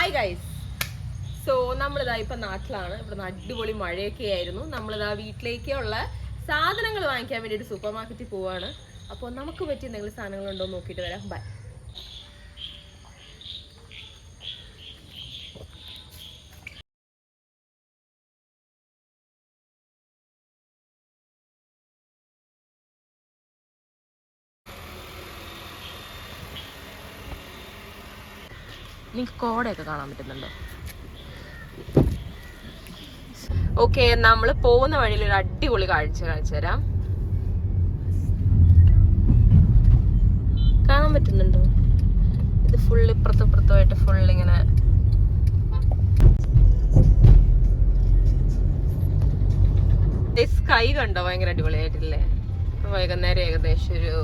Hi guys. So നമ്മളിതാ ഇപ്പം നാട്ടിലാണ്. ഇവിടെ അടിപൊളി മഴയൊക്കെ ആയിരുന്നു. നമ്മളിതാ വീട്ടിലേക്കുള്ള സാധനങ്ങൾ വാങ്ങിക്കാൻ വേണ്ടിയിട്ട് സൂപ്പർ മാർക്കറ്റിൽ പോവാണ്. അപ്പോൾ നമുക്ക് പറ്റിയ എന്തെങ്കിലും സാധനങ്ങളുണ്ടോ നോക്കിയിട്ട് വരാം. ബൈ. നിങ്ങൾക്ക് കോടയൊക്കെ കാണാൻ പറ്റുന്നുണ്ടോ? ഓക്കെ, നമ്മൾ പോകുന്ന വഴിയിൽ ഒരു അടിപൊളി കാഴ്ച കാണിച്ചു തരാം. കാണാൻ പറ്റുന്നുണ്ടോ? ഇത് ഫുൾ ഇപ്പുറത്തുമായിട്ട് ഫുൾ ഇങ്ങനെ സ്കൈ കണ്ടോ? ഭയങ്കര അടിപൊളിയായിട്ടില്ലേ? വൈകുന്നേരം ഏകദേശം ഒരു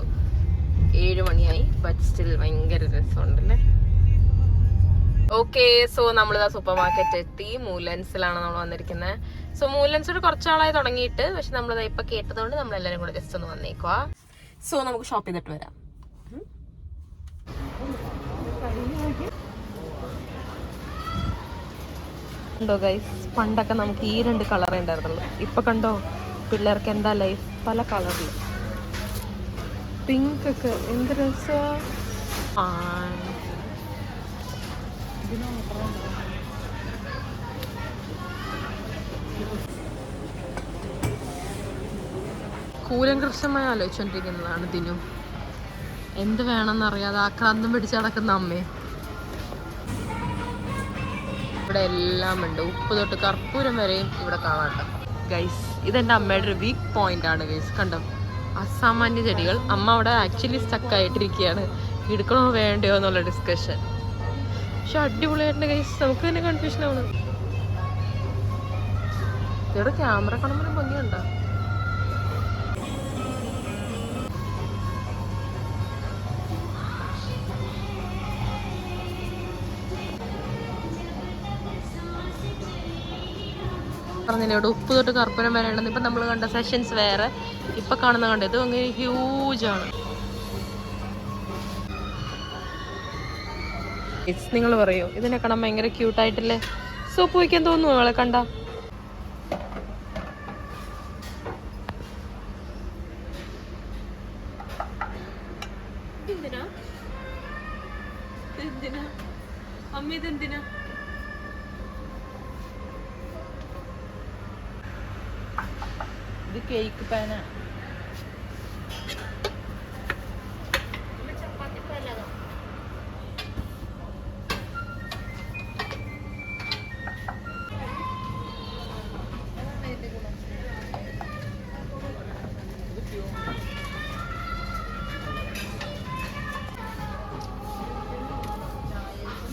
7 മണിയായി. ബട്ട് സ്റ്റിൽ ഭയങ്കര രസമുണ്ടല്ലേ? ഓക്കെ, സോ നമ്മളിതാ സൂപ്പർ മാർക്കറ്റ് എത്തി. മൂലൻസിലാണ് നമ്മൾ വന്നിരിക്കുന്നത്. സോ മൂലൻസിൽ കുറച്ചാളായി തുടങ്ങിയിട്ട്, പക്ഷെ നമ്മളിതാ ഇപ്പൊ കേട്ടതുകൊണ്ട് നമ്മളെല്ലാരും കൂടെ ജസ്റ്റ് ഒന്ന് വന്നേക്കുവാ. സോ നമുക്ക് ഷോപ്പ് ചെയ്തിട്ട് വരാം. കണ്ടോ ഗൈസ്, പണ്ടൊക്കെ നമുക്ക് ഈ 2 കളറേ ഉണ്ടായിരുന്നുള്ളൂ. ഇപ്പൊ കണ്ടോ പിള്ളേർക്ക് എന്താ ലൈഫ്, പല കളറില്. പിങ്ക് ഒക്കെ എന്ത് രസം. കൂലങ്കൃഷമായി ആലോചിച്ചോണ്ടിരിക്കുന്നതാണ് ദിനു. എന്ത് വേണമെന്നറിയാതെ ആക്രാന്തം പിടിച്ച് നടക്കുന്ന അമ്മയെ. ഇവിടെ എല്ലാം ഉണ്ട്, ഉപ്പ് തൊട്ട് കർപ്പൂരം വരെയും ഇവിടെ കാണാം ഗൈസ്. ഇതെന്റെ അമ്മയുടെ ഒരു വീക്ക് പോയിന്റ് ആണ് ഗൈസ്. കണ്ടോ അസാമാന്യ ചെടികൾ. അമ്മ അവിടെ ആക്ച്വലി സ്റ്റക്കായിട്ടിരിക്കുകയാണ്, എടുക്കണോ വേണ്ടയോ എന്നുള്ള ഡിസ്കഷൻ. പക്ഷെ അടിപൊളിയായിട്ടുണ്ട് ഗൈസ്. നമുക്ക് തന്നെ കൺഫ്യൂഷൻ ആണ്. ഇവിടെ ക്യാമറ കാണുമ്പോൾ ഭംഗിയുണ്ടോ? പറഞ്ഞില്ലേ ഇവിടെ ഉപ്പ് തൊട്ട് കർപ്പൂരം വരെ ഉണ്ടെന്ന്. ഇപ്പൊ നമ്മൾ കണ്ട സെഷൻസ് വേറെ, ഇപ്പൊ കാണുന്ന കണ്ട ഇത് അങ്ങനെ ഹ്യൂജ് ആണ്. നിങ്ങൾ പറയൂ, ഇതിനെ കാണാൻ ഭയങ്കര ക്യൂട്ടായിട്ടില്ലേ? സോപ്പ് വയ്ക്കാൻ തോന്നുന്നു നിങ്ങളെ കണ്ട? എന്തിനാ അമ്മ ഇതെന്തിനാ? ഇത് കേക്ക് പാന.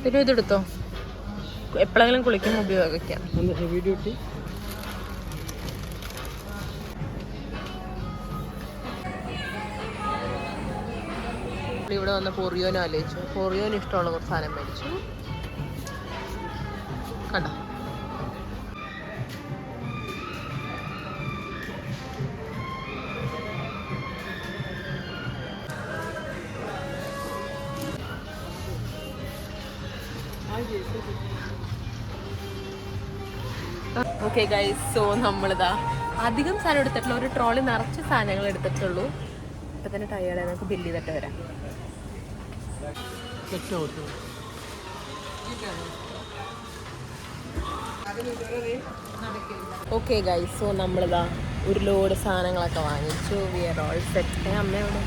പിന്നെ ഇതെടുത്തോ, എപ്പോഴെങ്കിലും കുളിക്കുമ്പോൾ ഉപയോഗിക്കാം. ഇവിടെ വന്ന പൊറിയോനും ആലോചിച്ചു. പൊറിയോന് ഇഷ്ടമുള്ള കുറച്ച് സാധനം മേടിച്ചു. കണ്ടോ ഓക്കെ ഗൈസ്. സോ നമ്മളിതാ അധികം സാധനം എടുത്തിട്ടുള്ള ഒരു ട്രോളി നിറച്ച് സാധനങ്ങൾ എടുത്തിട്ടുള്ളൂ. ഇപ്പൊ തന്നെ ടയേർഡ്, നമുക്ക് ബില്ല് ചെയ്തിട്ട് വരാം. ഓക്കെ ഗൈസ്, സോ നമ്മളിതാ ഒരു ലോഡ് സാധനങ്ങളൊക്കെ വാങ്ങിച്ചു. We are all set. അമ്മയോട്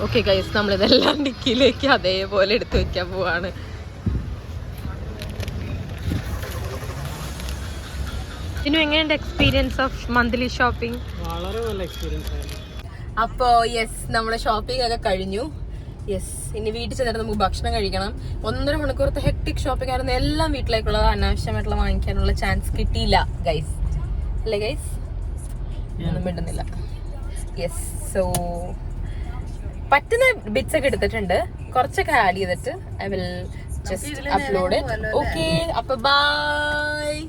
ഓക്കെ ഗൈസ്, നമ്മളിതെല്ലാം ഡിക്കിയിലേക്ക് അതേപോലെ എടുത്തു വെക്കാൻ പോവാണ്. ഇതിന് എങ്ങനെയുണ്ട് എക്സ്പീരിയൻസ് ഓഫ് മന്ത്ലി ഷോപ്പിംഗ്? വളരെ നല്ല എക്സ്പീരിയൻസ് ആയിരുന്നു. അപ്പോ യെസ്, നമ്മുടെ ഷോപ്പിംഗ് ഒക്കെ കഴിഞ്ഞു. യെസ്, ഇനി വീട്ടിൽ ചെന്നിട്ട് നമുക്ക് ഭക്ഷണം കഴിക്കണം. 1.5 മണിക്കൂറത്തെ ഹെക്ടിക് ഷോപ്പിംഗ് ആയിരുന്നു. എല്ലാം വീട്ടിലേക്കുള്ളത്, അനാവശ്യമായിട്ടുള്ള വാങ്ങിക്കാനുള്ള ചാൻസ് കിട്ടിയില്ല ഗൈസ്. അല്ലേ ഗൈസ്? ഒന്നും മിണ്ടുന്നില്ല. യെസ്, സോ പറ്റുന്ന ബിറ്റ്സ് ഒക്കെ എടുത്തിട്ടുണ്ട്, കുറച്ചൊക്കെ ആഡ് ചെയ്തിട്ട് I will just upload it. Okay, അപ്പൊ ബൈ.